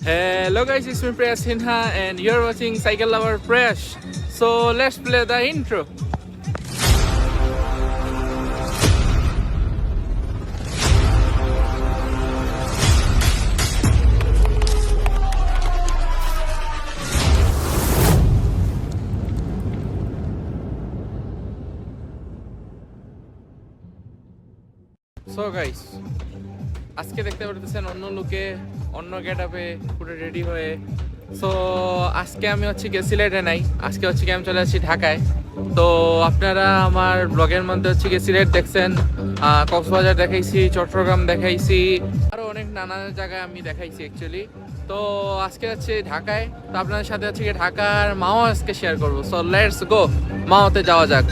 Hello guys, it's me Prayash Sinha and you're watching Cycle Lover Prayash. So let's play the intro. So guys, আজকে দেখতে পারতেছেন অন্য লুকে অন্য গেটআপে পুরো রেডি হয়ে। সো আজকে আমি হচ্ছে গিয়ে সিলেটে নাই, আজকে হচ্ছে গিয়ে আমি চলে আসছি ঢাকায়। তো আপনারা আমার ব্লগের মধ্যে হচ্ছে গিয়ে সিলেট দেখছেন, কক্সবাজার দেখাইছি, চট্টগ্রাম দেখাইছি, আরও অনেক নানা জায়গায় আমি দেখাইছি অ্যাকচুয়ালি। তো আজকে হচ্ছে ঢাকায়, তো আপনাদের সাথে হচ্ছে গিয়ে ঢাকার মাও আজকে শেয়ার করবো। সো লেটস গো, মাওতে যাওয়া যাক।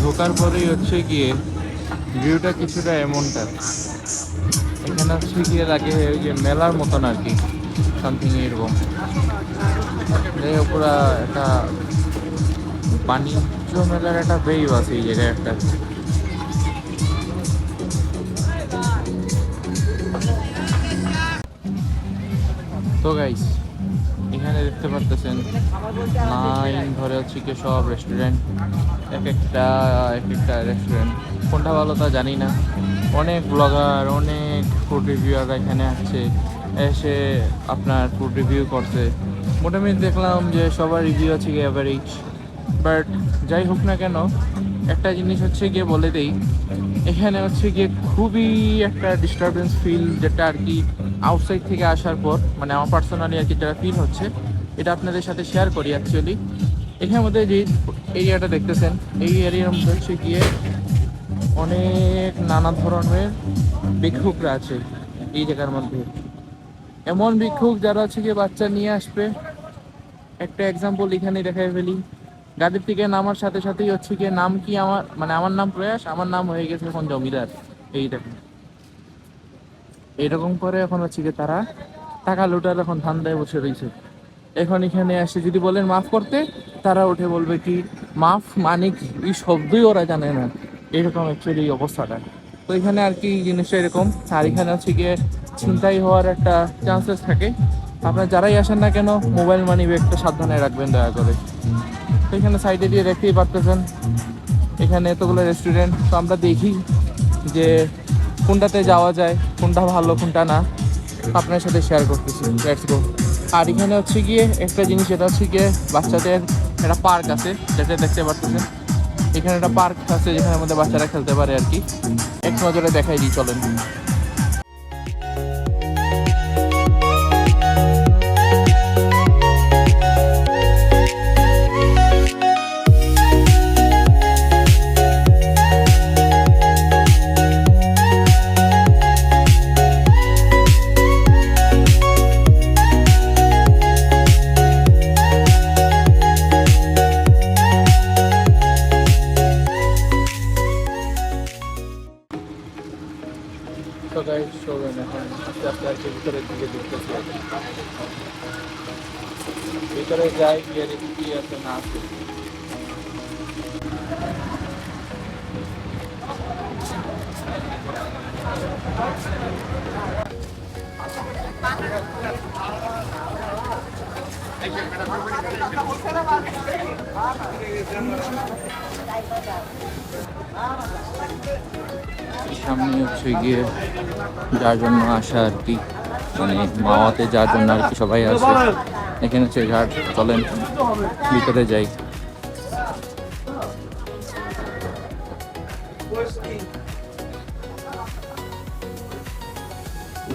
ঢোকার পরেই হচ্ছে গিয়ে ভিউটা কিছুটা এমনটা, এখানে হচ্ছে গিয়ে লাগে ওই যে মেলার মতন আর কি, সামথিং এরকম। পুরা একটা বাণিজ্য মেলার একটা বেইব আছে এই জায়গায় একটা। তো গাইস, এখানে দেখতে পারতেছেন লাইন ধরে হচ্ছে কি সব রেস্টুরেন্ট, এক একটা রেস্টুরেন্ট, কোনটা ভালো তা জানি না। অনেক ব্লগার, অনেক ফুড রিভিউয়াররা এখানে আসছে, এসে আপনার ফুড রিভিউ করছে। মোটামুটি দেখলাম যে সবার রিভিউ আছে গিয়ে অ্যাভারেজ, বাট যাই হোক না কেন, একটা জিনিস হচ্ছে গিয়ে বলে দেই, এখানে হচ্ছে গিয়ে খুবই একটা ডিস্টারবেন্স ফিল, যেটা আর কি আউটসাইড থেকে আসার পর, মানে আমার পার্সোনালি আর কি যেটা ফিল হচ্ছে, এটা আপনাদের সাথে শেয়ার করি অ্যাকচুয়ালি। এখানের মধ্যে যে এরিয়াটা দেখতেছেন, এই এরিয়ার মধ্যে হচ্ছে গিয়ে অনেক নানা ধরনের ভিক্ষুকরা আছে এই জায়গার মধ্যে। এমন ভিক্ষুক যারা হচ্ছে গিয়ে বাচ্চা নিয়ে আসবে। একটা এক্সাম্পল এখানে দেখাই ফেলি, গাড়ির থেকে নামার সাথে সাথেই হচ্ছে গিয়ে নাম কি আমার, মানে আমার নাম প্রয়াস, আমার নাম হয়ে গেছে এখন জমিদার। এই দেখেন, এরকম করে এখন হচ্ছে গিয়ে তারা টাকা লুটার এখন ধান্দায় বসে রয়েছে। এখন এখানে আসে যদি বলেন মাফ করতে, তারা উঠে বলবে কি মাফ মানে কি, এই শব্দই ওরা জানে না। এরকম অ্যাকচুয়ালি এই অবস্থাটা। তো এখানে আর কি জিনিসটা এরকম। আর এখানে হচ্ছে গিয়ে ছিনতাই হওয়ার একটা চান্সেস থাকে। আপনারা যারাই আসেন না কেন, মোবাইল মানি ব্যাগটা সাবধানে রাখবেন দয়া করে। তো এখানে সাইডে দিয়ে দেখতেই পারতেছেন, এখানে এতগুলো রেস্টুরেন্ট। তো আমরা দেখি যে কোনটাতে যাওয়া যায়, কোনটা ভালো কোনটা না, আপনার সাথে শেয়ার করতেছি। Let's go. আর এখানে হচ্ছে গিয়ে একটা জিনিস, এটা হচ্ছে গিয়ে বাচ্চাদের একটা পার্ক আছে, যেটা দেখতে পারতেছেন। এখানে একটা পার্ক আছে যেখানে মধ্যে বাচ্চারা খেলতে পারে আর কি। এক নজরে দেখাই দিই, চলেন। তো গাইস, চলেন এখন আস্তে আস্তে আর কি ভিতরের দিকে ঢুকতেছি। ভিতরে যাই, গিয়ে দেখি কি আছে না আছে। সামনে হচ্ছে গিয়ে যার জন্য আসা আর কি, মানে মাওয়াতে যার জন্য আর কি সবাই আসে। এখানে হচ্ছে ঘাট, চলেন ভিতরে যাই।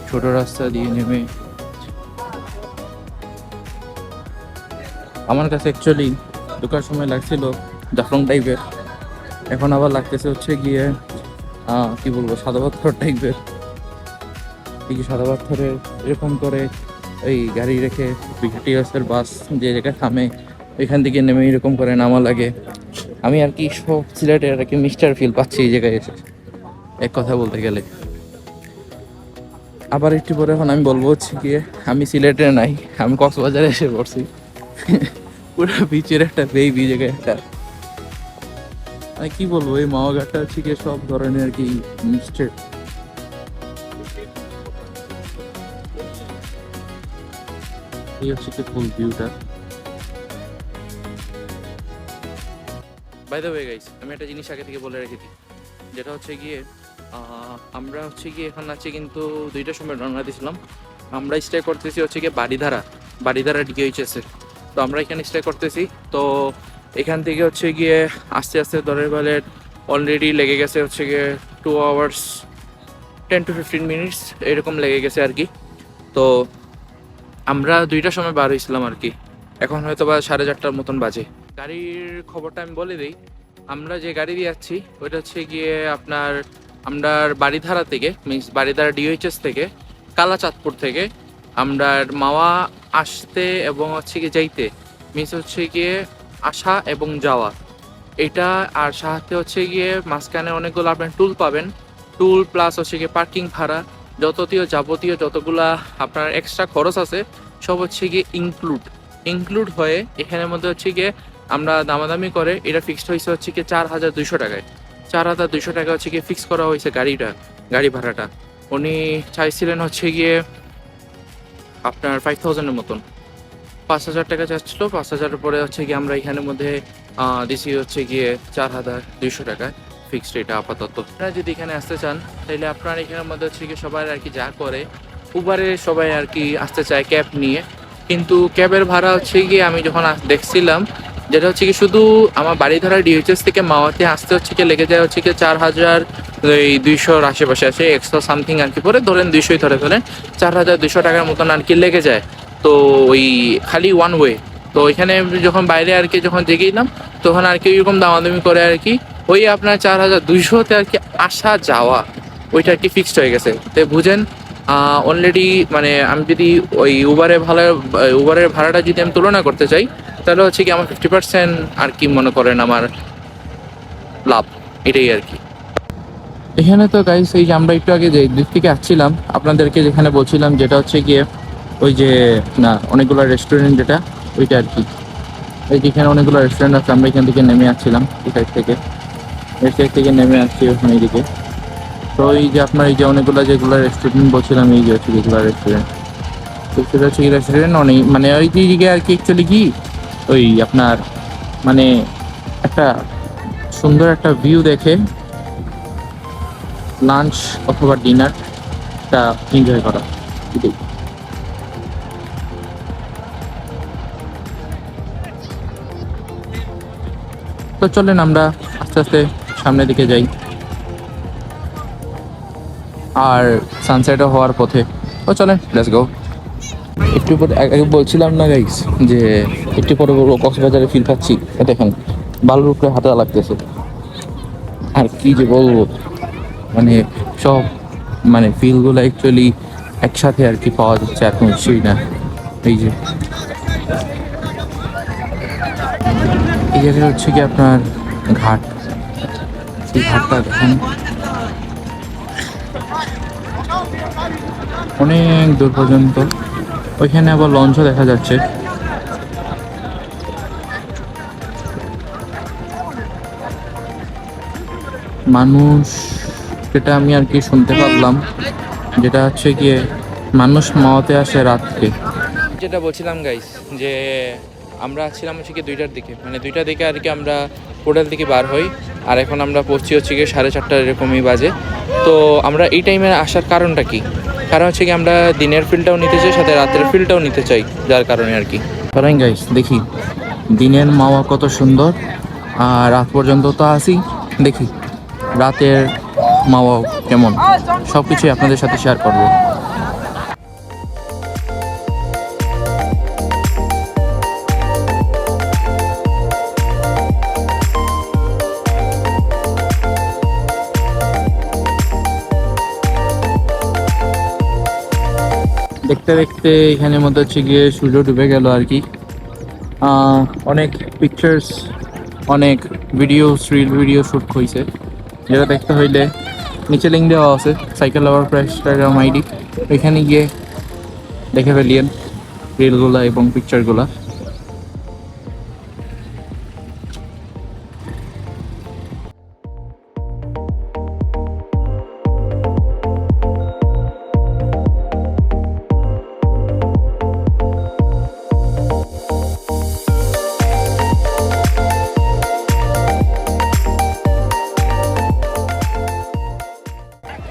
ছোট রাস্তা দিয়ে নেমে আমার কাছে অ্যাকচুয়ালি ঢোকার সময় লাগছিল জাফলং টাইপের, এখন আবার লাগতেছে হচ্ছে গিয়ে কি বলবো, সাদা পাথর টাইপের। এই যে সাদা পাথরের এরকম করে ওই গাড়ি রেখে বিটিএসের বাস যে জায়গায় থামে ওইখান থেকে নেমে এরকম করে নামা লাগে। আমি আর কি সব সিলেটের আর কি মিস্টার ফিল পাচ্ছি এই জায়গায় এসে, এক কথা বলতে গেলে। আবার একটু পরে এখন আমি বলবো হচ্ছে গিয়ে আমি সিলেটে নাই, আমি কক্সবাজারে এসে পড়ছি। পুরো বিচের একটা বেবি জায়গায় একটা, আমি কি বলবো, এই মাওয়াঘাটটা হচ্ছে গিয়ে সব ধরনের আর কি মিক্সচার। এই হচ্ছে কি ফুল ভিউটা। বাই দ্য ওয়ে গাইস, আমি একটা জিনিস আগে থেকে বলে রেখেছি, যেটা হচ্ছে গিয়ে আমরা হচ্ছে গিয়ে এখন আছে কিন্তু 2টার সময় রওনা দিয়েছিলাম। আমরা স্টে করতেছি হচ্ছে গিয়ে বাড়িধারা ডিকেএইচএসে। তো আমরা এখানে স্টে করতেছি। তো এখান থেকে হচ্ছে গিয়ে আস্তে আস্তে ধরে বলে অলরেডি লেগে গেছে হচ্ছে গিয়ে 2 hours 10 to 15 minutes এরকম লেগে গেছে আর কি। তো আমরা 2টার সময় বার হয়েছিলাম আর কি, এখন হয়তো বা 4:30টার মতন বাজে। গাড়ির খবরটা আমি বলে দিই, আমরা যে গাড়ি দিয়ে যাচ্ছি ওইটা হচ্ছে গিয়ে আপনার আমরা বাড়িধারা থেকে, মিনস বাড়িধারা ডিওএইচএস থেকে, কালাচাঁদপুর থেকে আমরা মাওয়া আসতে এবং হচ্ছে গিয়ে যাইতে, মিনস হচ্ছে গিয়ে আসা এবং যাওয়া এটা। আর সাথে হচ্ছে গিয়ে মাঝখানে অনেকগুলো আপনার টুল পাবেন, টুল প্লাস হচ্ছে গিয়ে পার্কিং ভাড়া, যাবতীয় যতগুলা আপনার এক্সট্রা খরচ আছে সব হচ্ছে গিয়ে ইনক্লুড হয়ে এখানের মধ্যে হচ্ছে গিয়ে আমরা দামাদামি করে এটা ফিক্সড হয়েছে হচ্ছে গিয়ে 4,200 টাকায়। 4,200 টাকা হচ্ছে গিয়ে ফিক্স করা হয়েছে গাড়ি ভাড়াটা। উনি চাইছিলেন হচ্ছে গিয়ে আপনার 5,000-এর মতন, 5,000 টাকা চাচ্ছিল। 5,000-এর পরে হচ্ছে গিয়ে আমরা এখানের মধ্যে দিছি হচ্ছে গিয়ে 4,200 টাকায় ফিক্সড এটা আপাতত। আপনারা যদি এখানে আসতে চান তাহলে আপনার এখানের মধ্যে হচ্ছে গিয়ে সবাই আর কি যা করে উবারে সবাই আর কি আসতে চায় ক্যাব নিয়ে, কিন্তু ক্যাবের ভাড়া হচ্ছে গিয়ে আমি যখন দেখছিলাম যেটা হচ্ছে কি শুধু আমার বাড়িধারা ডিএইচএস থেকে মাওয়াতে আসতে হচ্ছে কি লেগে যায় হচ্ছে কি 4,200-র আশেপাশে আছে, 100 সামথিং আর কি, পরে ধরেন 200-ই ধরেন 4,200 টাকার মতন আর কি লেগে যায়। তো ওই খালি ওয়ান ওয়ে। তো ওইখানে যখন বাইরে আর কি যখন জেগেছিলাম তখন আর কি ওইরকম দামাদামি করে আর কি ওই আপনার 4,200-তে আর কি আসা যাওয়া ওইটা আর কি ফিক্সড হয়ে গেছে। তো বুঝেন অলরেডি মানে আমি যদি ওই উবারের ভাড়াটা যদি আমি তুলনা করতে চাই তাহলে হচ্ছে কি আমার 50% আর কি মনে করেন আমার লাভ, এটাই আর কি। এখানে তো গাইস এই যে আমরা একটু আগে যে দিক থেকে আসছিলাম আপনাদেরকে যেখানে বলছিলাম যেটা হচ্ছে গিয়ে ওই যে না অনেকগুলো রেস্টুরেন্ট যেটা ওইটা আর কি, এই যেখানে অনেকগুলো রেস্টুরেন্ট আছে আমরা এখান থেকে নেমে আসছিলাম এই সাইড থেকে নেমে আসছি ওখানে এইদিকে। তো এই যে আপনার এই যে অনেকগুলো যেগুলো রেস্টুরেন্ট বলছিলাম এই যে হচ্ছে যেগুলো রেস্টুরেন্ট, সেটা হচ্ছে রেস্টুরেন্ট অনেক মানে ওই দিকে আর কি অ্যাকচুয়ালি কি ওই আপনার মানে একটা সুন্দর একটা ভিউ দেখে লাঞ্চ অথবা ডিনারটা এনজয় করা এটাই। তো চলেন আমরা আস্তে আস্তে সামনের দিকে যাই, আর সানসেটও হওয়ার পথে। তো চলেন লেটস গো। একটু পরে আগে বলছিলাম না গাইস যে একটু পরে কক্সবাজারে ফিল পাচ্ছি, দেখেন বালুর উপরে হাঁটা লাগতেছে। আর কি যে বলবো মানে সব মানে ফিলগুলো অ্যাকচুয়ালি একসাথে আর কি পাওয়া যাচ্ছে, আর কোনো কিছুই না। এই যে এই জায়গায় হচ্ছে কি আপনার ঘাট, এই ঘাটটা দেখেন অনেক দূর পর্যন্ত, ওইখানে আবার লঞ্চও দেখা যাচ্ছে। মানুষ যেটা আমি আর কি শুনতে পারলাম যেটা হচ্ছে গিয়ে মানুষ মাওয়াতে আসে রাত্রে। যেটা বলছিলাম গাইস যে আমরা ছিলাম হচ্ছে কি 2টার দিকে, মানে 2টার দিকে আর কি আমরা হোটেল থেকে বার হই, আর এখন আমরা পৌঁছি হচ্ছে গিয়ে 4:30 এরকমই বাজে। তো আমরা এই টাইমে আসার কারণটা কি, কারণ হচ্ছে কি আমরা দিনের ফিলটাও নিতে চাই সাথে রাতের ফিলটাও নিতে চাই, যার কারণে আর কি। কারণ গাইস দেখি দিনের মাওয়া কত সুন্দর, আর রাত পর্যন্ত তো আসি, দেখি রাতের মাওয়াও কেমন, সব কিছুই আপনাদের সাথে শেয়ার করবো। দেখতে দেখতে এখানের মধ্যে হচ্ছে গিয়ে সূর্য ডুবে গেল আর কি। অনেক পিকচার্স, অনেক ভিডিও শ্যুট হয়েছে, যেটা দেখতে হইলে নিচে লিঙ্ক দেওয়া আছে সাইকেল লাভার প্রাইস ইনস্টাগ্রাম আইডি, ওইখানে গিয়ে দেখে ফেলিয়েন রিলগুলা এবং পিকচারগুলা।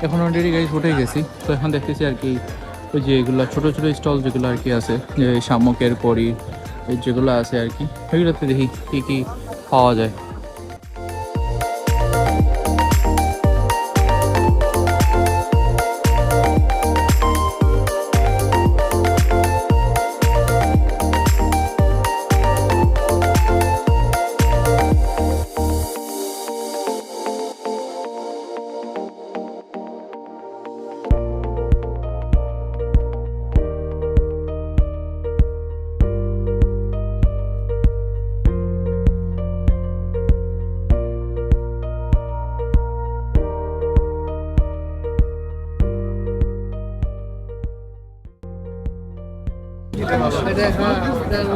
এখন অলরেডি গাড়ি উঠে গেছি, তো এখন দেখতেছি আর কি ওই যে এগুলো ছোটো ছোটো স্টল যেগুলো আর কি আছে, যে শামুকের কড়ি যেগুলো আছে আর কি, ওইগুলোতে দেখি কী কী পাওয়া যায়।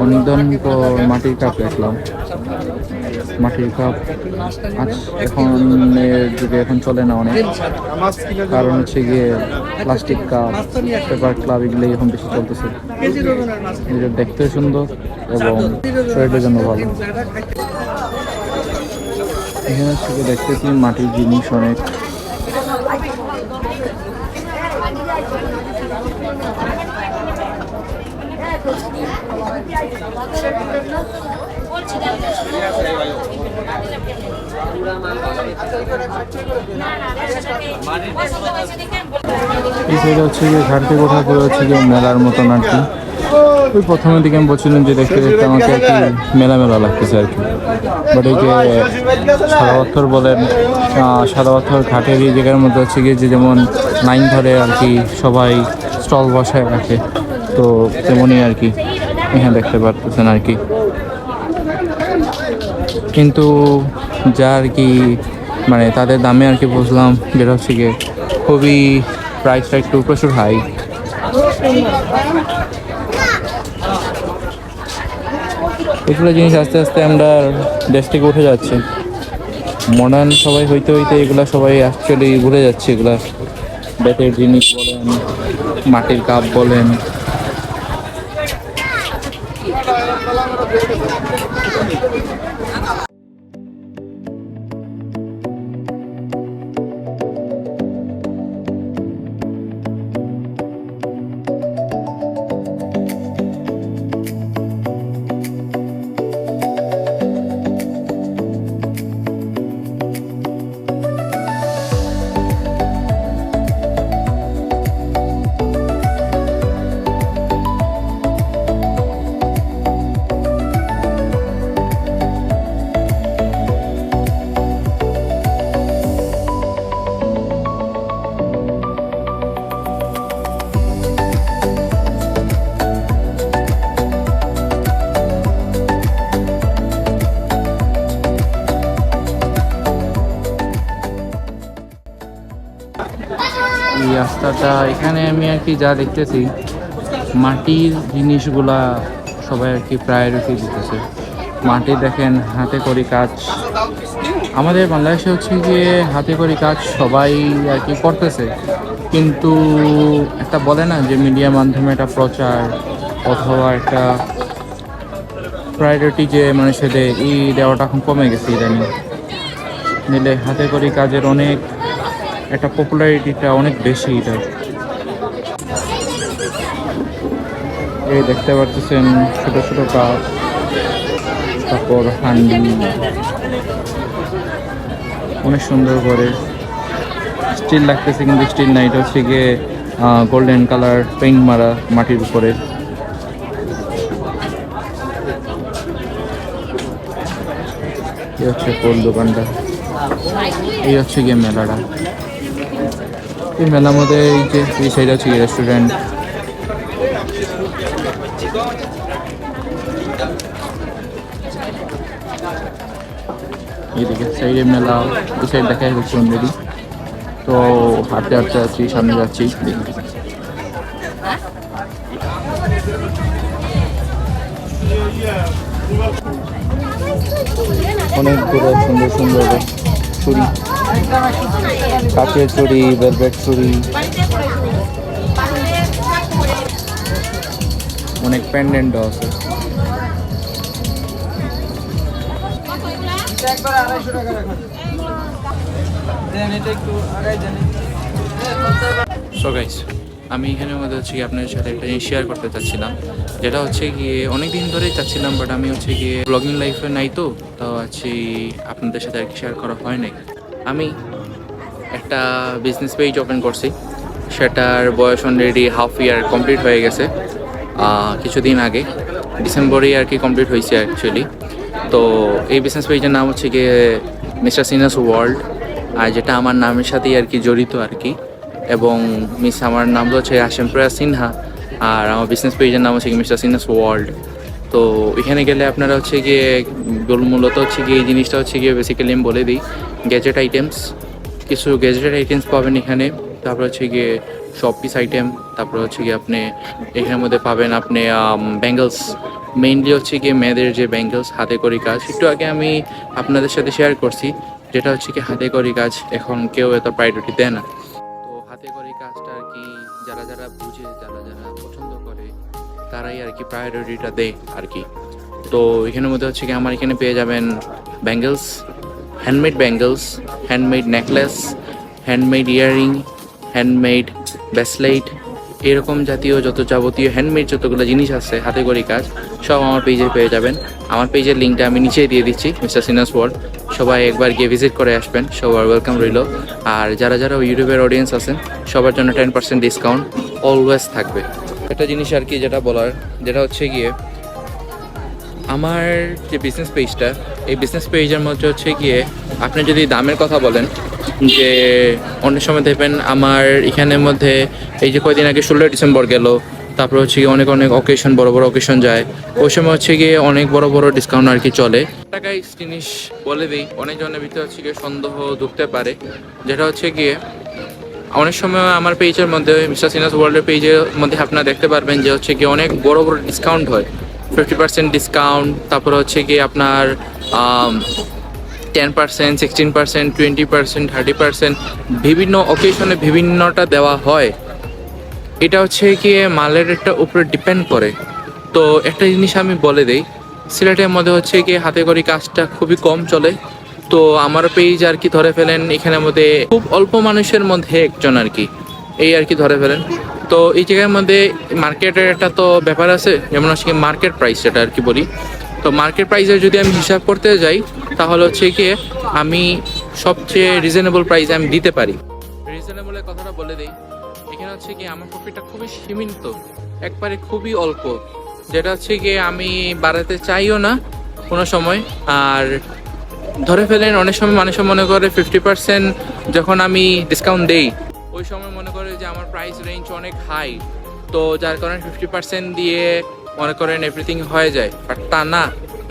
অনেকদিন পর মাটির কাপ দেখলাম। মাটির কাপ এখনের যুগে এখন চলে না অনেক, কারণ হচ্ছে গিয়ে প্লাস্টিক কাপ, পেপার কাপ এগুলোই এখন বেশি চলতেছে। এটা দেখতে সুন্দর এবং শরীরের জন্য ভালো। এখানে হচ্ছে দেখতেছি মাটির জিনিস অনেক। এই সাইডে হচ্ছে গিয়ে ঘাটতে কোঠা করে হচ্ছে গিয়ে মেলার মতন আর কি। ওই প্রথমের দিকে আমি বলছিলাম যে দেখতে দেখতে আমাকে আর কি মেলা মেলা লাগতেছে আর কি। বাট এই যে সাদা পাথর বলেন, সাদা পাথর ঘাটের এই জায়গার মধ্যে হচ্ছে গিয়ে যে যেমন লাইন ধরে আর কি সবাই স্টল বসায় রাখে, তো তেমনই আর কি এখানে দেখতে পারতেছেন আর কি। কিন্তু যা আর কি মানে তাদের দামে আর কি বুঝলাম যেটা হচ্ছে গিয়ে খুবই প্রাইসটা একটু প্রচুর হাই। এগুলো জিনিস আস্তে আস্তে আমরা দেশ থেকে উঠে যাচ্ছে, মডার্ন সবাই হইতে হইতে এগুলো সবাই অ্যাকচুয়ালি ভুলে যাচ্ছে। এগুলা বেতের জিনিস বলেন, মাটির কাপ বলেন, এই রাস্তাটা এখানে আমি আর কি যা দেখতেছি মাটির জিনিসগুলা সবাই আর কি প্রায়োরিটি দিতেছে। মাটি দেখেন হাতে করি কাজ, আমাদের বাংলাদেশে হচ্ছে গিয়ে হাতে করি কাজ সবাই আর কি করতেছে, কিন্তু একটা বলে না যে মিডিয়ার মাধ্যমে একটা প্রচার অথবা একটা প্রায়োরিটি যে মানুষদের এই দেওয়াটা এখন কমে গেছে ইদানিং। নিলে হাতে করি কাজের অনেক একটা পপুলারিটিটা অনেক বেশি এটা। এই দেখতে পাচ্ছেন ছোট ছোট কাপ, তারপর হান্ডি অনেক সুন্দর করে স্টিল লাগতেছে, কিন্তু স্টিল না, এটা হচ্ছে গিয়ে গোল্ডেন কালার পেইন্ট মারা মাটির উপরে। এই হচ্ছে কোল দোকানটা, এই হচ্ছে গিয়ে মেলাটা। এই মেলার মধ্যে এই যে এই সাইড হচ্ছে রেস্টুরেন্ট, এইদিকে সাইডে মেলা, ওই সাইড দেখা যাচ্ছে অলরেডি। তো হাঁটতে হাঁটতে যাচ্ছি, সামনে যাচ্ছি। অনেকগুলো সুন্দর সুন্দর চুড়ি, কাচের চুড়ি, ভেলভেট চুড়ি, অনেক প্যান্ডেন্টও আছে। সো গাইস, আমি এখানের মধ্যে হচ্ছে কি আপনাদের সাথে একটা জিনিস শেয়ার করতে চাচ্ছিলাম, যেটা হচ্ছে গিয়ে অনেক দিন ধরেই চাচ্ছিলাম, বাট আমি হচ্ছে গিয়ে ব্লগিং লাইফে নাই, তো তাও আছি আপনাদের সাথে আর কি শেয়ার করা হয় নাই। আমি একটা বিজনেস পেজ ওপেন করছি, সেটার বয়স অলরেডি হাফ ইয়ার কমপ্লিট হয়ে গেছে। কিছুদিন আগে ডিসেম্বরেই আর কি কমপ্লিট হয়েছে অ্যাকচুয়ালি। তো এই বিজনেস পেজের নাম হচ্ছে গিয়ে মিস্টার সিনাস ওয়ার্ল্ড, আর যেটা আমার নামের সাথেই আর কি জড়িত আর কি। এবং আমার নাম হচ্ছে আশেম প্রয়াস সিনহা, আর আমার বিজনেস পেজের নাম হচ্ছে কি মিস্টার সিনাস ওয়ার্ল্ড। তো এখানে গেলে আপনারা হচ্ছে গিয়ে মূলত হচ্ছে গিয়ে এই জিনিসটা হচ্ছে গিয়ে বেসিক্যালি আমি বলে দিই, গ্যাজেট আইটেমস, কিছু গ্যাজেটের আইটেমস পাবেন এখানে। তারপর হচ্ছে গিয়ে শপ পিস আইটেম, তারপর হচ্ছে গিয়ে আপনি এখানের মধ্যে পাবেন আপনি ব্যাঙ্গলস, মেইনলি হচ্ছে গিয়ে মেয়েদের যে ব্যাঙ্গলস হাতে করি কাজ, একটু আগে আমি আপনাদের সাথে শেয়ার করছি, যেটা হচ্ছে কি হাতে করি কাজ এখন কেউ এত প্রায়োরিটি দেয় না। তো হাতে করি কাজটা আর কি যারা যারা বুঝে, যারা যারা পছন্দ করে, তারাই আর কি প্রায়োরিটিটা দেয় আর কি। তো এখানের মধ্যে হচ্ছে কি আমার এখানে পেয়ে যাবেন bangles, handmade bangles, handmade necklace, handmade earring, handmade bracelet, এরকম জাতীয় যত যাবতীয় হ্যান্ডমেড যতগুলো জিনিস আছে হাতে করি কাজ, সব আমার পেজে পেয়ে যাবেন। আমার পেজের লিঙ্কটা আমি নিচেই দিয়ে দিচ্ছি, মিস্টার সিনাস ওয়ার্ল্ড। সবাই একবার গিয়ে ভিজিট করে আসবেন, সবার ওয়েলকাম রইল। আর যারা যারা ইউটিউবের অডিয়েন্স আছেন সবার জন্য 10% ডিসকাউন্ট অলওয়েজ থাকবে। একটা জিনিস আর কি যেটা বলার, যেটা হচ্ছে গিয়ে আমার যে বিজনেস পেজটা, এই বিজনেস পেজের মধ্যে হচ্ছে গিয়ে আপনি যদি দামের কথা বলেন, যে অনেক সময় দেখবেন আমার এখানের মধ্যে এই যে কয়দিন আগে 16 ডিসেম্বর গেল, তারপর হচ্ছে গিয়ে অনেক অনেক অকেশন, বড় বড় অকেশন যায়, ওই সময় হচ্ছে গিয়ে অনেক বড় বড় ডিসকাউন্ট আর কি চলে। টাকায় জিনিস বলে দিই, অনেকজনের ভিতরে হচ্ছে গিয়ে সন্দেহ ঢুকতে পারে, যেটা হচ্ছে গিয়ে অনেক সময় আমার পেজের মধ্যে, মিস্টার সিনাস ওয়ার্ল্ডের পেজের মধ্যে আপনারা দেখতে পারবেন যে হচ্ছে গিয়ে অনেক বড় বড় ডিসকাউন্ট হয়, 50% ডিসকাউন্ট, তারপর হচ্ছে গিয়ে আপনার 10%, 16%, 20%, 30%, বিভিন্ন অকেশনে বিভিন্নটা দেওয়া হয়। এটা হচ্ছে গিয়ে মালের একটা উপরে ডিপেন্ড করে। তো একটা জিনিস আমি বলে দিই, সিলেটের মধ্যে হচ্ছে গিয়ে হাতে করি কাজটা খুবই কম চলে। তো আমার পেজ আর কি ধরে ফেলেন এখানের মধ্যে খুব অল্প মানুষের মধ্যে একজন আর কি, এই আর কি ধরে ফেলেন। তো এই জায়গার মধ্যে মার্কেটের একটা তো ব্যাপার আছে, যেমন হচ্ছে মার্কেট প্রাইস, সেটা আর কি বলি। তো মার্কেট প্রাইসের যদি আমি হিসাব করতে যাই, তাহলে হচ্ছে গিয়ে আমি সবচেয়ে রিজনেবল প্রাইসে আমি দিতে পারি। রিজনেবলের কথাটা বলে দিই, এখানে হচ্ছে গিয়ে আমার প্রফিটটা খুবই সীমিত, একবারে খুবই অল্প, যেটা হচ্ছে গিয়ে আমি বাড়াতে চাইও না কোনো সময়। আর ধরে ফেলেন অনেক সময় মানুষ মনে করে 50% যখন আমি ডিসকাউন্ট দেই, ওই সময় মনে করে যে আমার প্রাইস রেঞ্জ অনেক হাই, তো যার কারণে 50% দিয়ে মনে করেন এভরিথিং হয়ে যায়, বাট তা না।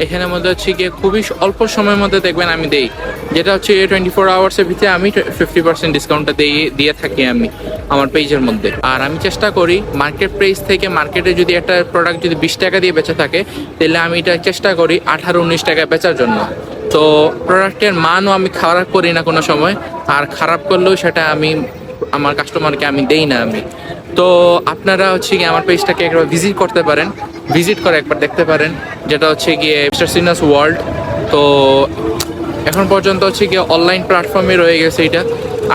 এখানের মধ্যে হচ্ছে গিয়ে খুবই অল্প সময়ের মধ্যে দেখবেন আমি দেই, যেটা হচ্ছে 24 আওয়ার্সের ভিতরে আমি 50% ডিসকাউন্টটা দিয়ে থাকি আমি আমার পেজের মধ্যে। আর আমি চেষ্টা করি মার্কেট প্রাইস থেকে, মার্কেটে যদি একটা প্রোডাক্ট যদি 20 টাকা দিয়ে বেচা থাকে, তাহলে আমি এটা চেষ্টা করি 18-19 টাকায় বেচার জন্য। তো প্রোডাক্টের মানও আমি খারাপ করি না কোনো সময়, আর খারাপ করলেও সেটা আমি আমার কাস্টমারকে আমি দেই না আমি। তো আপনারা হচ্ছে গিয়ে আমার পেজটাকে একবার ভিজিট করতে পারেন, ভিজিট করে একবার দেখতে পারেন, যেটা হচ্ছে গিয়ে মিস্টার সিনাস ওয়ার্ল্ড। তো এখন পর্যন্ত হচ্ছে গিয়ে অনলাইন প্ল্যাটফর্মে রয়ে গেছে এটা,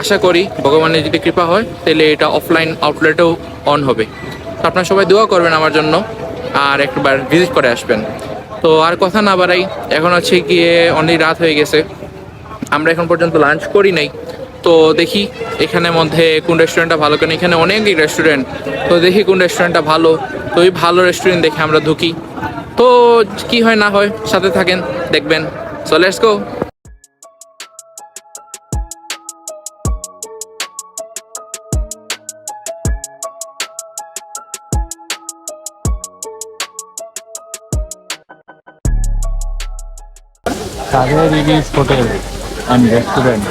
আশা করি ভগবানের যদি কৃপা হয় তাহলে এটা অফলাইন আউটলেটেও অন হবে। তো আপনারা সবাই দোয়া করবেন আমার জন্য, আর একবার ভিজিট করে আসবেন। তো আর কথা না বাড়াই, এখন হচ্ছে গিয়ে অনেক রাত হয়ে গেছে, আমরা এখন পর্যন্ত লাঞ্চ করি নাই। তো দেখি এখানের মধ্যে কোন রেস্টুরেন্টটা ভালো, কেন এখানে অনেকই রেস্টুরেন্ট, তো দেখি কোন রেস্টুরেন্টটা ভালো। তো ওই ভালো রেস্টুরেন্ট দেখে আমরা ঢুকি, তো কি হয় না হয় সাথে থাকেন, দেখবেন। So let's go. Kader Ilish hotel and restaurant.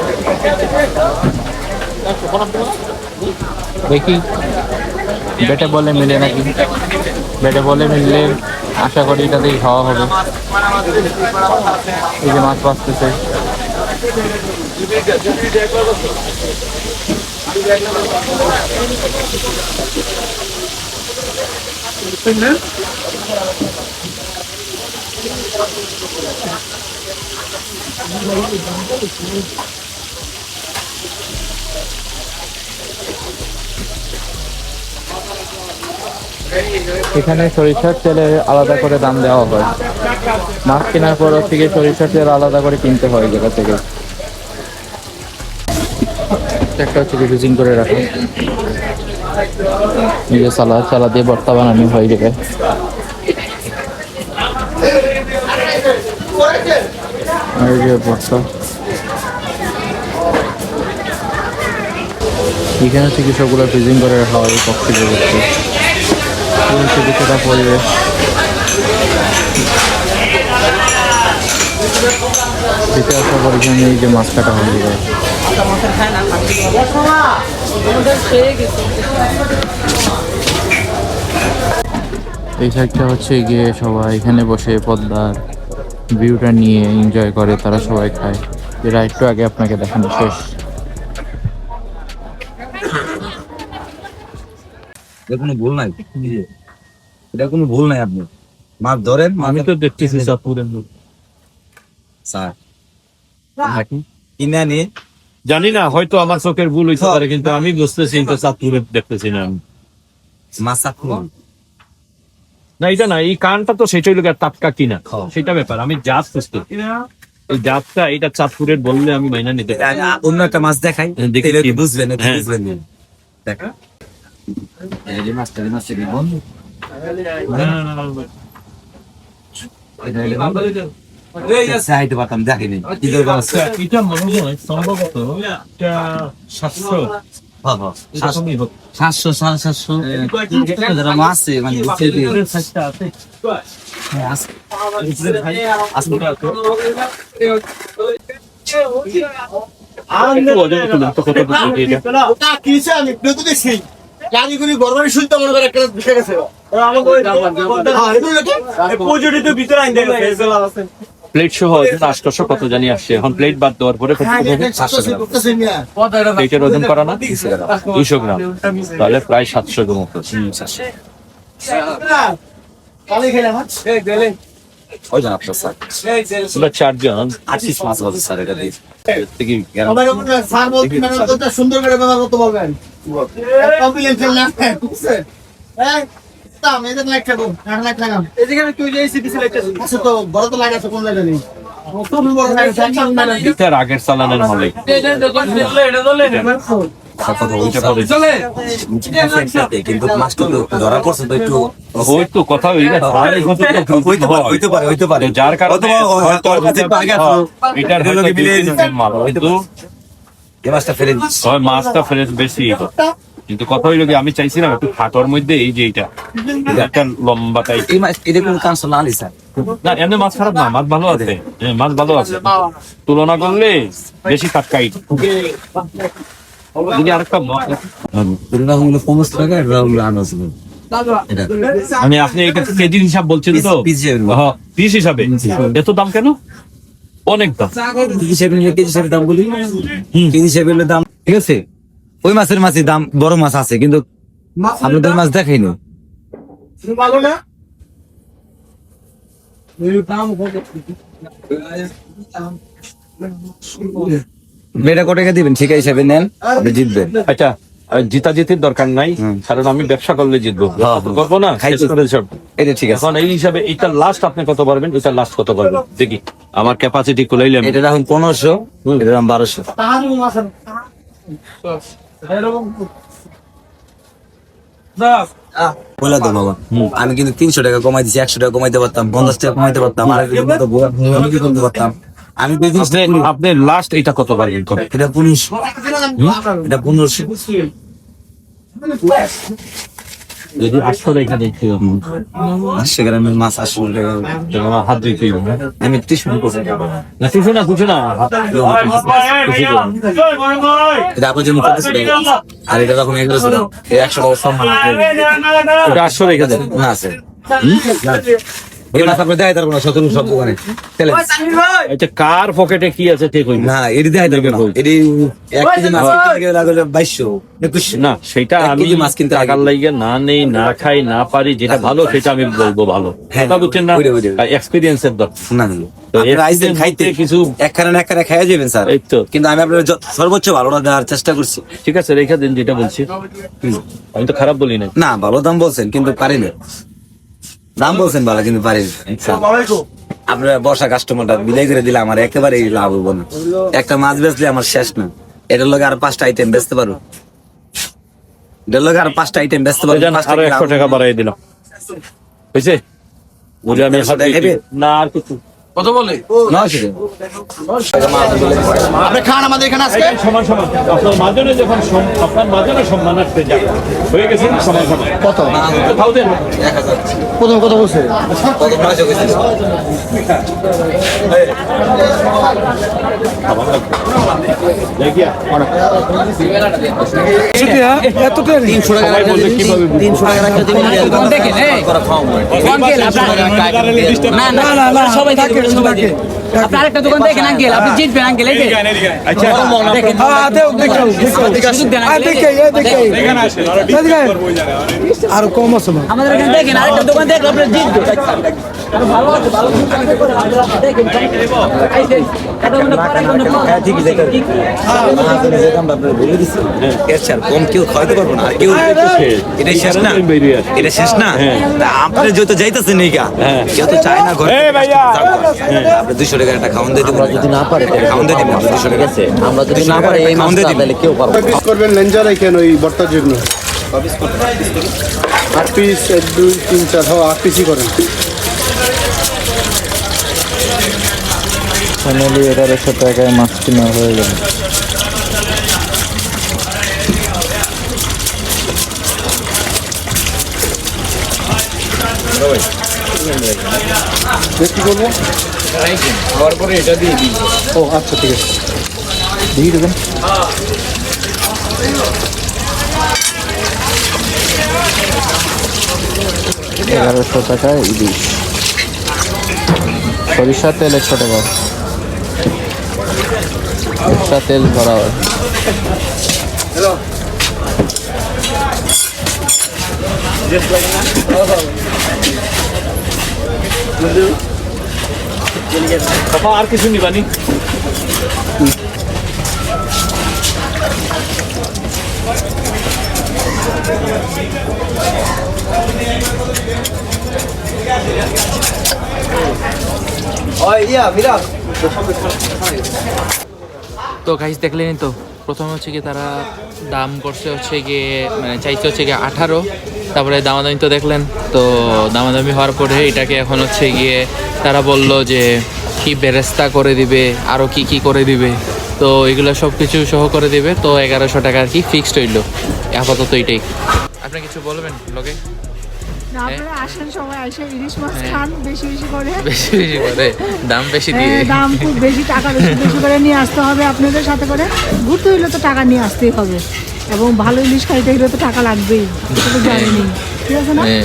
দেখি বেটে বলে মিলে নাকি, বেটে বলে মিললে আশা করি এটাতেই খাওয়া হবে। এই যে মাছ বাঁচতেছে। এখানে সরিষার তেলের আলাদা করে দাম দেওয়া হয়। মাছ কেনার পর থেকে সরিষার তেল আলাদা করে কিনতে হয় জায়গা থেকে। একটা হচ্ছে ফ্রিজিং করে রাখা, নিজে চালা দিয়ে ভর্তা বানানো হয়ে যাবে। আর যে ভর্তা এখানে থেকে সবগুলো ফ্রিজিং করে রাখা হয় পক্ষে করতে। কিছুটা পরিবেশ দিতে আসার পর এখানে এই যে মাছ কাটা হয়ে যাবে। এই সাইডটা হচ্ছে গিয়ে সবাই এখানে বসে পদ্মার ভিউটা নিয়ে এনজয় করে, তারা সবাই খায়। যেটা একটু আগে আপনাকে দেখানো শেষ। কোনো ভুল নাই, এটা কোনো ভুল নাই। আপনি মাছ ধরেন, আমি তো দেখতেছি চাঁদপুরের স্যার কিনে আনি। জানি না, হয়তো আমার চোখের ভুল হইতে পারে, কিন্তু আমি বুঝতেছি এটা চাঁদপুরের দেখতেছি না আমি। মাছ চাঁদপুর না এটা না, এই কানটা তো সেটাই লোক টাটকা কিনা সেটা ব্যাপার। আমি জাত খুঁজতে, এই জাতটা এটা চাঁদপুরের বললে আমি মাইনা নিতে পারি। অন্য একটা মাছ দেখাই, দেখি। তাহলে বুঝবেন, হ্যাঁ। বুঝবেন। দেখ এই যে মাছটা, এই মাছটা কি বন্ধ? চাইতে পারতাম, দেখিনি। কি দরকার আছে? এটা মনে হয় সম্ভবত এটা 700 700 750 যারা মাছ আছে, মানে প্লেট সহ 800 কত জানি আসছে। এখন প্লেট বাদ দেওয়ার পরে প্লেটের ওজন করা না 200 গ্রাম, তাহলে প্রায় 700 এর মতো। ওই জান আপনার স্যার, আমরা 4 জন। 25 মাছ হবে স্যার, এটা দিয়ে থেকে সুন্দর করে ব্যবহার করতে পারবেন। কমপ্লিমেন্টারি না বুঝছেন? হ্যাঁ দাম এদের লাখ টাকা 8 লাখ টাকা এদিকে তুই যে সিটি সিলেক্ট আছে তো বড় তো লাগাছে কোন জায়গা নেই কত বড় লাগাছে একদম না এটার আগের চালানের হলে কথা বলতে পারে চলে, কিন্তু মাছটা তো ধরা পড়ছে তো একটু হয়তো কথা হইতে পারে যার কারণে এটার হয়তো এই মাছটা ফেলে দিচ্ছি। হয় মাছটা ফ্রেশ বেশি, কিন্তু কথা হইলো কি আমি চাইছিলাম একটু খাটোর মধ্যে এই যে এটা একটা লম্বা টাইপ। এই মাছ এটা কোনো কাঁচা না আলি স্যার, না এমনি মাছ খারাপ না, মাছ ভালো আছে। হ্যাঁ, মাছ ভালো আছে, তুলনা করলে বেশি টাটকাই। যদি আরেকটা দুর্গা হলো 50 টাকা, এটা হলো আনাজ এটা আমি আপনি এটা কেজির হিসাব বলছেন তো? হ্যাঁ, পিস হিসাবে এত দাম কেন? অনেক দাম। কেজি হিসেবে দাম বলি, কেজি হিসেবে দাম ঠিক আছে। ওই মাছের মাছের দাম বড় মাছ আছে, কিন্তু আপনাদের মাছ দেখাই না। ভালো না এটা কত টাকা দিবেন ঠিক হিসাবে নেন, আপনি জিতবেন। আচ্ছা, জিতা জিতির দরকার নাই, কারণ আমি ব্যবসা করলে জিতবো, করবো না খাইতে এটা ঠিক আছে। এখন এই হিসাবে এটা লাস্ট আপনি কত পারবেন, এটা লাস্ট কত পারবেন দেখি, আমার ক্যাপাসিটি কুলাইলে এটা এখন 1500, এটা দাম 1200। বলে দাও বাবা, আমি কিন্তু 300 টাকা কমাই দিচ্ছি, 100 টাকা কমাইতে পারতাম, 50 টাকা কমাইতে পারতাম, আর আমি কি করতে পারতাম। আমি আপনি লাস্ট এটা কত পারবেন? এটা 1500, এটা 1500। যদি 800 রেখা দেখতে 800 গ্রামের মাছ 800 টাকা তোমার হাত দিতে হবে আমি 30 মিনিট করছি না কিছু না এটা আপনার জন্য 50 টাকা আর এটা রকম 100 টাকা 100 টাকা সম্মান ওটা 800 রেখা দেন না আছে এই মাছ আপনি দেখাই পারবো না শত সব দোকানে তেলে এটা কার পকেটে কি আছে ঠিক হইবে না এটি দেখাই পারবো না এটি 1 কেজি মাছ কিনতে গেলে লাগবে 2200 2100 না সেটা 1 আমি কেজি মাছ কিনতে আগে টাকার লাইগে না নেই না খাই না পারি যেটা ভালো সেটা আমি বলবো ভালো হ্যাঁ, কথা বুঝছেন না ওইটা। এক্সপেরিয়েন্সের দরকার না না তো আপনারা আইসেন খাইতে কিছু এক খানা খাইয়া যাবেন স্যার এই তো। কিন্তু আমি আপনার সর্বোচ্চ ভালোটা দেওয়ার চেষ্টা করছি ঠিক আছে রেখা দিন যেটা বলছি আমি তো খারাপ বলি না না ভালো দাম বলছেন কিন্তু পারি না দাম বলছেন ভালো কিন্তু পারি না আপনারা বর্ষা কাস্টমারটা বিদায় করে দিলে আমার একেবারেই লাভ হবো না একটা মাছ বেচলে আমার শেষ না এটার লগে আর 5টা আইটেম বেচতে পারো এটার লগে আর 5টা আইটেম বেচতে পারো ওই আরো 100 টাকা বাড়াই দিলাম বুঝছে বুঝে আমি হাত দিই। খাইবে? না আর কিছু কত বলে? 900 আপনি খান আমাদের এখানে আজকে সমান সমান আপনার মাঝনে যখন আপনার মাঝনে সম্মানার্থে যাবে হয়ে গেছে না সমান সমান কত কোথাও দেন 1000 প্রথম কথা বলছে কত 900 কইছিস দেখিয়া 300 টাকা সবাই বলবে কিভাবে বুঝবো? 300 টাকা রাখতে দিবেন দেখেন এই করা খাওয়া না না না না সবাই থাকে সবাইকে আপনি আরেকটা দোকান দেখেন আঙ্কেল আপনি জিতবেন আঙ্কেল এই যে আচ্ছা দেখেন আরো কম আছে না আমাদের এখানে দেখেন আরেকটা দোকান দেখলে আপনি জিতবেন আরো ভালো আছে ভালো দেখেন এটা মানে পরে কোনো হ্যাঁ ঠিকই দেখেন যে দাম আপনারা বলে দিচ্ছেন এর স্যার কম কেউ খাইতে পারবো না আর কেউ এটাই শেষ না এটা শেষ না তা আপনি যত যাইতেছেন এই গা কেউ তো চায় না ঘরে আপনি 200 টাকা একটা খাওয়ান দিয়ে দিবেন যদি না পারে খাওয়ান দিয়ে দিবেন 200 টাকা আছে আমরা যদি না পারে এই মাছটা তাহলে কেউ পারবে পিস করবেন লেঞ্জা রাখেন ওই ভর্তার জন্য 8 পিস 1 2 3 4 হ্যাঁ 8 পিসই করেন ফাইনালি 1100 টাকায় মাছ কিনা হয়ে গেল কি করবো খাওয়ার পরে এটা দিয়ে দিই ও আচ্ছা ঠিক আছে দিয়ে দেবেন এগারোশো টাকায় ইলিশ সরিষার তেল 100 টাকা এক্সট্রা তেল ভরা হয় বাবা আর কিছু নিবানি তো গাইস দেখলেনি তো প্রথমে হচ্ছে কি তারা দাম করছে হচ্ছে গিয়ে মানে চাইছে হচ্ছে গিয়ে 18 তারপরে দামাদামি তো দেখলেন তো দামাদামি হওয়ার পরে এটাকে এখন হচ্ছে গিয়ে তারা বলল যে কি বেরেস্তা করে দিবে আরও কি কি করে দিবে তো এগুলো সব কিছু সহ করে দিবে তো 1100 টাকা আর কি ফিক্সড হইলো আপাতত এটাই আপনি কিছু বলবেন লোকে না, আপনারা আসেন সবাই এসে ইলিশ মাছ খান বেশি বেশি করে বেশি বেশি করে দাম বেশি দিয়ে দাম খুব বেশি টাকা বেশি বেশি করে নিয়ে আসতে হবে আপনাদের সাথে করে ঘুরতে হইলে তো টাকা নিয়ে আসতেই হবে এবং ভালো ইলিশ খাইতে গেলে তো টাকা লাগবেই এটা তো জানেনই ঠিক আছে না হ্যাঁ।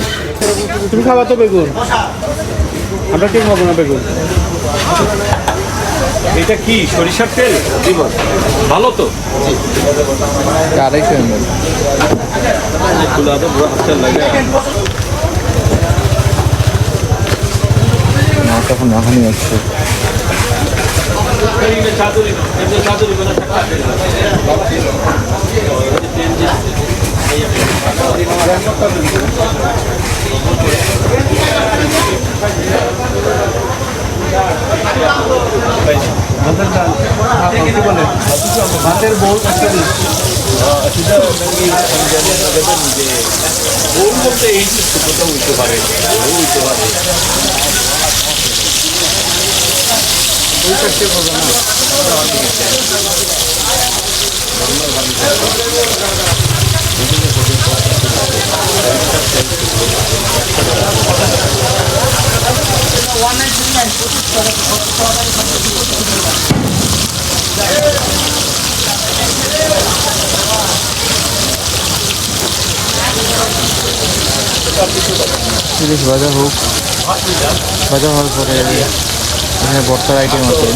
তুমি খাবা তো বেগুন আমরা ঠিক খাবো না বেগুন এটা কি সরিষার তেল ভালো তো আড়াইশো ml না তখন এখনই আসছে ইলিশ ভাজা হোক, ভাজা হওয়ার পরে এখানে বর্তার আইটেম আছে,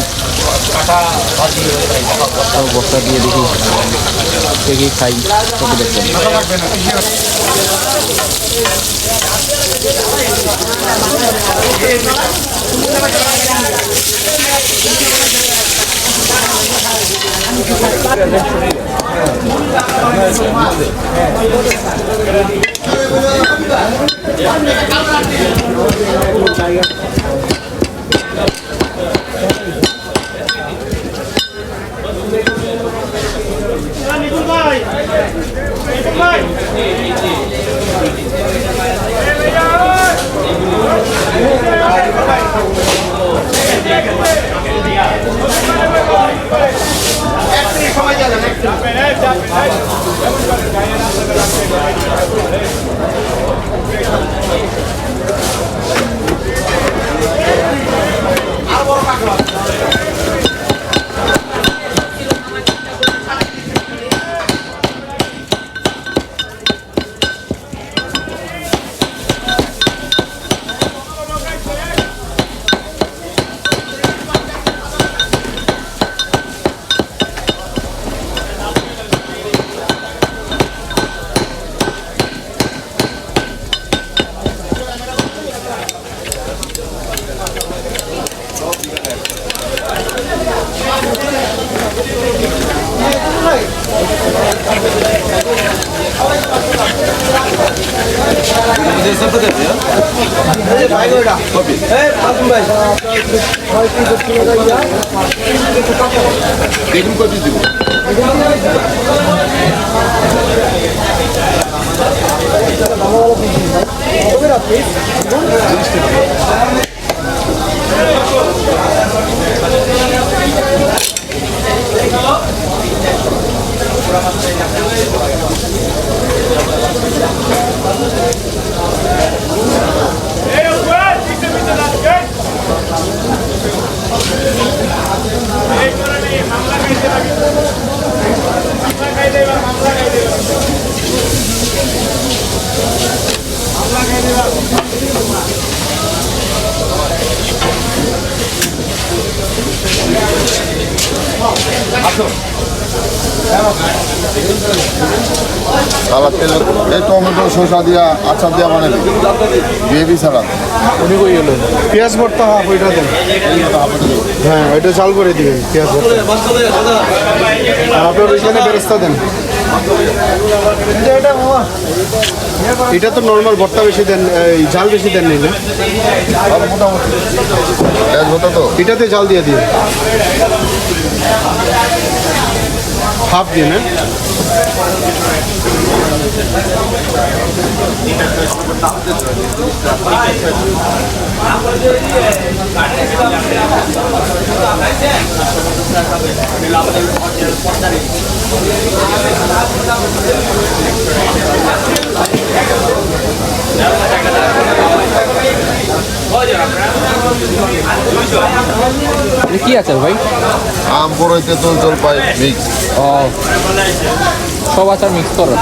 সব বর্তা দিয়ে দেখি কে কি খাই সব দেখবেন। সালাদ তেল এই টমেটো শসা দিয়া আচার দিয়া বানাই গ্রেভি সালাদ। উনি কই গেল? পেঁয়াজ ভর্তা হাফ ওইটা দেন। হ্যাঁ ওইটা চাল করে দিবেন পেঁয়াজ ভর্তা। আর আপনার ওইখানে বেরেস্তা দেন। এটা তো নর্মাল ভর্তা বেশি দেন, এই জাল বেশি দেন নেই না? মোটামুটি পেঁয়াজ ভর্তা তো এটাতে জাল দিয়ে দিন হাফ দিয়ে না? কি আচার ভাই? আম বড়ই তেঁতুল জলপাই মিক্স। ও সব আচার মিক্স করো।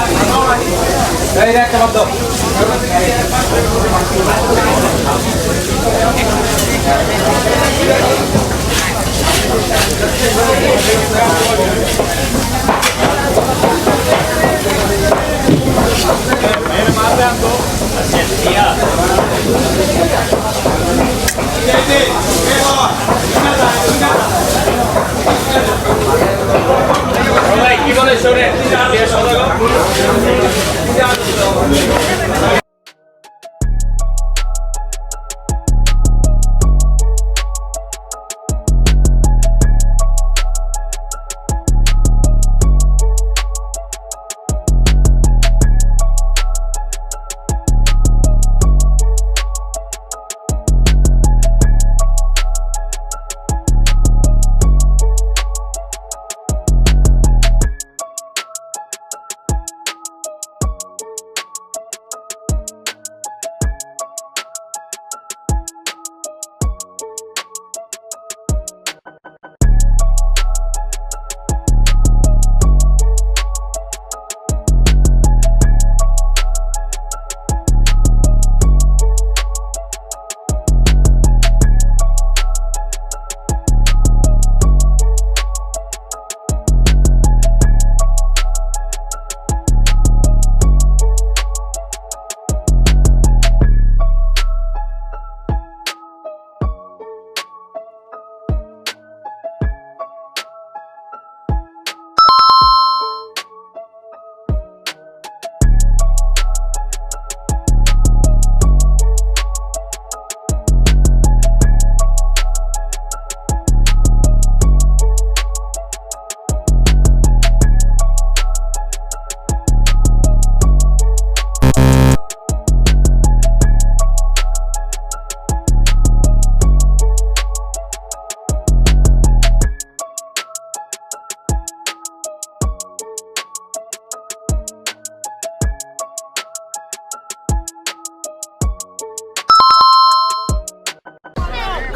কি বলে শোনে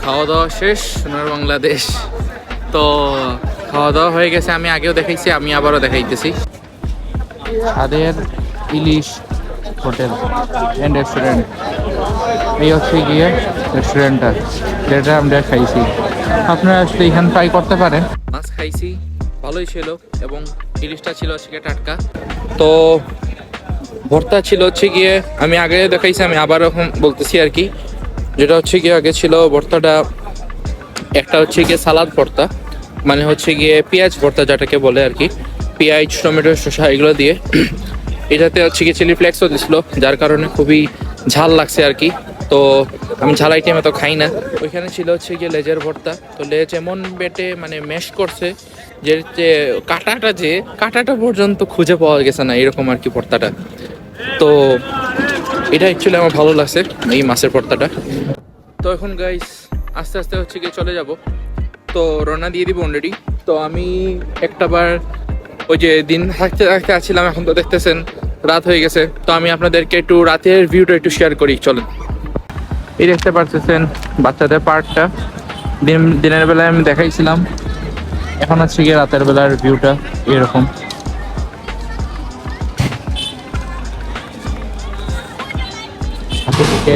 খাওয়া দাওয়া শেষ সোনার বাংলাদেশ। তো খাওয়া দাওয়া হয়ে গেছে, আমি আগেও দেখাইছি, আমি আবারও দেখাইতেছি। ছাদের ইলিশ হোটেল অ্যান্ড রেস্টুরেন্ট, এই হচ্ছে গিয়ে রেস্টুরেন্টটা যেটা আমরা খাইছি। আপনারা আসলে এখানে ট্রাই করতে পারেন। মাছ খাইছি, ভালোই ছিল এবং ইলিশটা ছিল হচ্ছে গিয়ে টাটকা। তো ভর্তা ছিল হচ্ছে গিয়ে, আমি আগে দেখাইছি, আমি আবার এখন বলতেছি আর কি, যেটা হচ্ছে গিয়ে আগে ছিল ভর্তাটা একটা হচ্ছে গিয়ে সালাদ ভর্তা, মানে হচ্ছে গিয়ে পেঁয়াজ ভর্তা যেটাকে বলে আর কি, পেঁয়াজ টমেটো শসা এগুলো দিয়ে। এটাতে হচ্ছে গিয়ে চিলি ফ্লেক্সও দিছিল, যার কারণে খুবই ঝাল লাগছে আর কি। তো আমি ঝাল আইটেম এত খাই না। ওইখানে ছিল হচ্ছে গিয়ে লেজের ভর্তা। তো লেজ এমন বেটে মানে ম্যাশ করছে যে কাঁটাটা পর্যন্ত খুঁজে পাওয়া গেছে না, এরকম আর কি ভর্তাটা। তো এটা অ্যাকচুয়ালি আমার ভালো লাগছে এই মাছের ভর্তাটা। তো এখন গাইস আস্তে আস্তে হচ্ছে গিয়ে চলে যাব, তো রওনা দিয়ে দিব অলরেডি। তো আমি একটাবার ওই যে দিন থাকতে থাকতে আসছিলাম, এখন তো দেখতেছেন রাত হয়ে গেছে। তো আমি আপনাদেরকে একটু রাতের ভিউটা একটু শেয়ার করি, চলেন। এই দেখতে পাচ্ছেন বাচ্চাদের পার্কটা, দিনের বেলায় আমি দেখাইছিলাম, এখন হচ্ছে গিয়ে রাতের বেলার ভিউটা এরকম।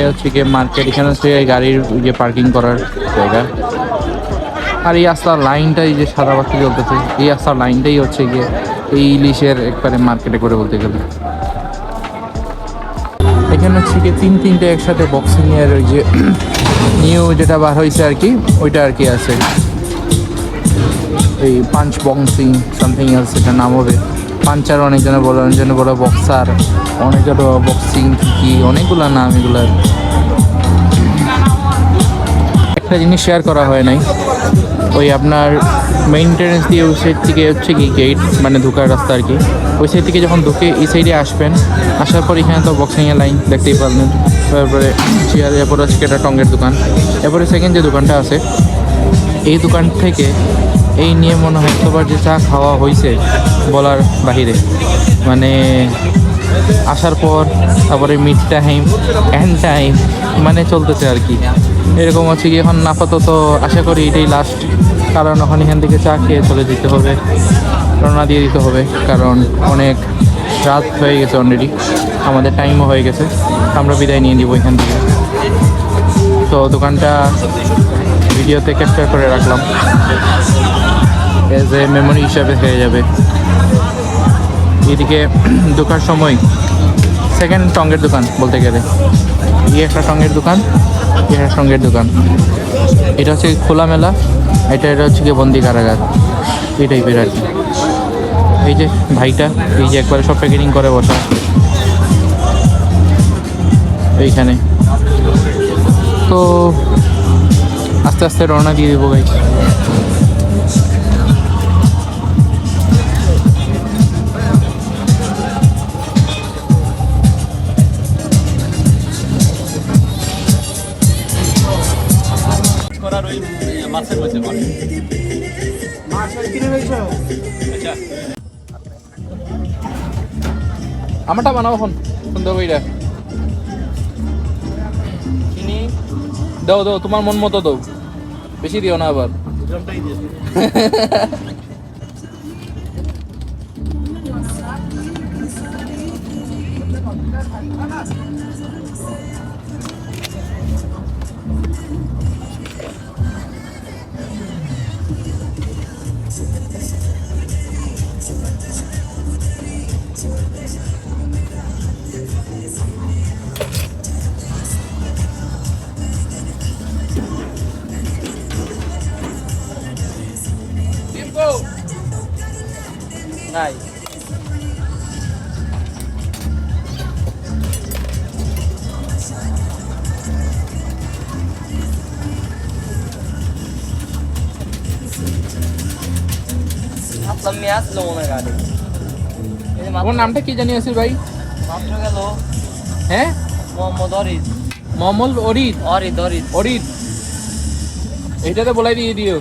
হচ্ছে গিয়ে মার্কেট, এখানে হচ্ছে গাড়ির যে পার্কিং করার জায়গা। আর এই রাস্তার লাইনটাই যে সাদা বাতি চলতেছে, এই রাস্তার লাইনটাই হচ্ছে গিয়ে এই ইলিশের একবারে মার্কেটে করে বলতে গেলে। এখানে হচ্ছে গিয়ে তিনটে একসাথে বক্সিং এর ওই যে নিউ যেটা বার হয়েছে আর কি, ওইটা আর কি আছে, এই পাঞ্চ বক্সিং সামথিং এলস এটা নাম হবে। পাঞ্চার অনেকজনে বলে, অনেকজনে বলে বক্সার, অনেকজন বক্সিং কি অনেকগুলো নাম এগুলার। একটা জিনিস শেয়ার করা হয় নাই, ওই আপনার মেইনটেনেন্স দিয়ে ওই সাইড থেকে হচ্ছে কি গেট মানে ঢোকার রাস্তা আর কি, ওই সাইড থেকে যখন ঢুকে এই সাইডে আসবেন, আসার পর এখানে তো বক্সিংয়ের লাইন দেখতেই পারলেন। তারপরে চেয়ার, এরপরে হচ্ছে এটা টঙ্গের দোকান। এরপরে সেকেন্ড যে দোকানটা আছে, এই দোকান থেকে এই নিয়ে মনে হয় একবার যে চা খাওয়া হয়েছে বলার বাহিরে। মানে আসার পর তারপরে মিড টাইম এন্ড টাইম মানে চলতেছে আর কি, এরকম হচ্ছে কি। এখন আপাতত আশা করি এটাই লাস্ট, কারণ এখন এখান থেকে চা খেয়ে চলে যেতে হবে, রওনা দিয়ে দিতে হবে, কারণ অনেক রাত হয়ে গেছে অলরেডি, আমাদের টাইমও হয়ে গেছে, আমরা বিদায় নিয়ে দিব এখান থেকে। তো দোকানটা ভিডিওতে ক্যাপচার করে রাখলাম, এজ এ মেমোরি হিসাবে হয়ে যাবে। এদিকে ঢোকার সময় সেকেন্ড টঙ্গের দোকান বলতে গেলে, একটা টঙ্গের দোকান, একটা টঙ্গের দোকান। এটা হচ্ছে খোলামেলা, এটা হচ্ছে গিয়ে বন্দি কারাগার, এই টাইপের আর কি। এই যে ভাইটা, এই যে একবারে সব প্যাকেটিং করে বসা এইখানে। তো আস্তে আস্তে রওনা দিয়ে দেবো গাইস। আমারটা বানাবো এখন সুন্দর বইটা দাও দাও, তোমার মন মতো দাও, বেশি দিও না আবার। নাই আপনার মেয়ে আসলো মনে হয় গাড়ি। তোমার নামটা কি জানি আছে ভাই? মাত্র গেল হ্যাঁ, মোহাম্মদ অরিদ। মোহাম্মদ অরিদ। অরিদ অরিদ অরিদ, এইটাতে বলাই দিয়ে দিও।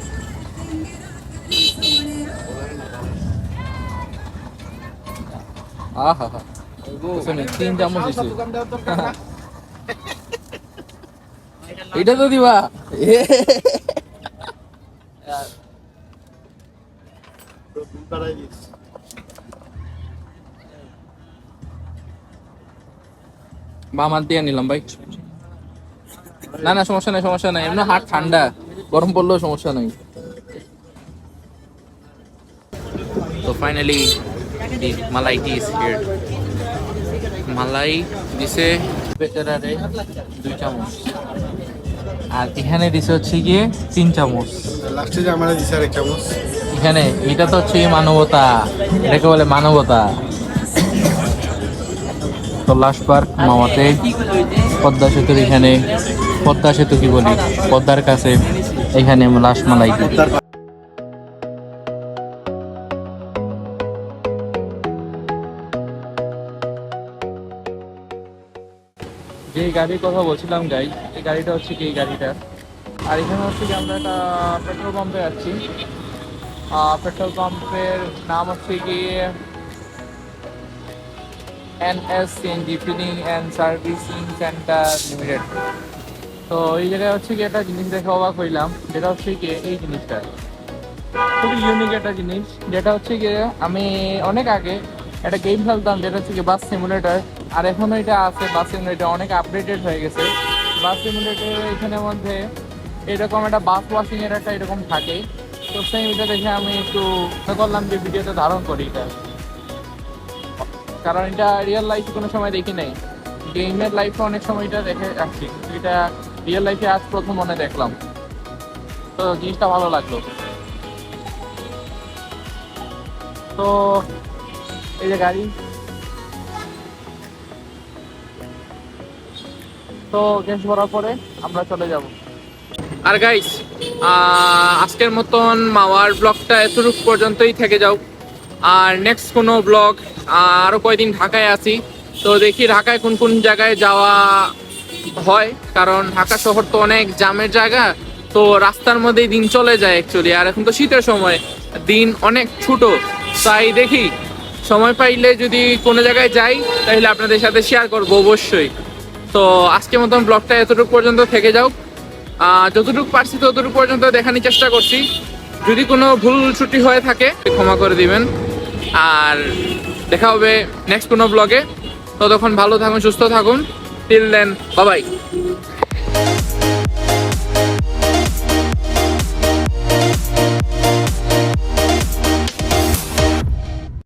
আহা হা, 3 চামচ দিছে। এটা তো দিবা বামার দিয়ে নিলাম ভাই। না না সমস্যা নাই, সমস্যা নাই, এমনি হাত ঠান্ডা, গরম পড়লেও সমস্যা নাই। তো finally the malai tea is here. মালাই দিছে বেচারারে 2 চামচ, আর এখানে দিছে হচ্ছে গিয়ে 3 চামচ। লাস্টে যে আমার দিছে আরেক চামচ। এখানে এটা তো হচ্ছে মানবতা, এটাকে বলে মানবতা। তো লাস্ট বার মামাতে পদ্মা সেতুর এখানে, পদ্মা সেতু কি বলি, পদ্মার কাছে এখানে লাস্ট মালাই দিই। যে গাড়ির কথা বলছিলাম গাই, এই গাড়িটা হচ্ছে কি এই গাড়িটা। আর এখানে হচ্ছে কি আমরা একটা পেট্রোল পাম্পে যাচ্ছি। পেট্রোল পাম্পের নাম হচ্ছে গিয়ে NS CNG filling and servicing centre limited. তো এই জায়গায় হচ্ছে কি একটা জিনিস দেখে অবাক হইলাম, যেটা হচ্ছে কি এই জিনিসটা খুবই ইউনিক একটা জিনিস। যেটা হচ্ছে গিয়ে আমি অনেক আগে একটা গেম খেলতাম, যেটা হচ্ছে কি বাস সিমুলেটর, আর এখনো এটা আছে। বাস সিমুলেটর অনেক আপডেটেড হয়ে গেছে। বাস সিমুলেটর এখানের মধ্যে এরকম একটা বাস ওয়াশিং এর একটা এরকম থাকে। তো সেই এটা দেখে আমি একটু মনে করলাম যে ভিডিওতে ধারণ করি এটা, কারণ এটা রিয়েল লাইফে কোনো সময় দেখি নাই। গেমের লাইফে অনেক সময় এটা দেখে আসছি, এটা রিয়েল লাইফে আজ প্রথম মনে দেখলাম। তো জিনিসটা ভালো লাগলো। তো এই যে গাড়ি, তো গ্যাস ভরার পরে আমরা চলে যাব। আর গাইস, আজকের মতন মাওয়ার ব্লগটা এতটুকু পর্যন্তই থেকে যাও। আর নেক্সট কোনো ব্লগ, আরও কয়দিন ঢাকায় আছি, তো দেখি ঢাকায় কোন কোন জায়গায় যাওয়া হয়, কারণ ঢাকা শহর তো অনেক জ্যামের জায়গা। তো রাস্তার মধ্যেই দিন চলে যায় অ্যাকচুয়ালি। আর এখন তো শীতের সময়, দিন অনেক ছোট, তাই দেখি সময় পাইলে যদি কোনো জায়গায় যাই তাহলে আপনাদের সাথে শেয়ার করবো অবশ্যই। তো আজকের মতন ব্লগটা এতটুকু পর্যন্ত থেকে যাও। যতটুকু পারছি ততটুকু পর্যন্ত দেখানোর চেষ্টা করছি। যদি কোনো ভুল ত্রুটি হয়ে থাকে ক্ষমা করে দিবেন। আর দেখা হবে নেক্সট কোনো ব্লগে। ততক্ষণ ভালো থাকুন, সুস্থ থাকুন। Till then, bye by.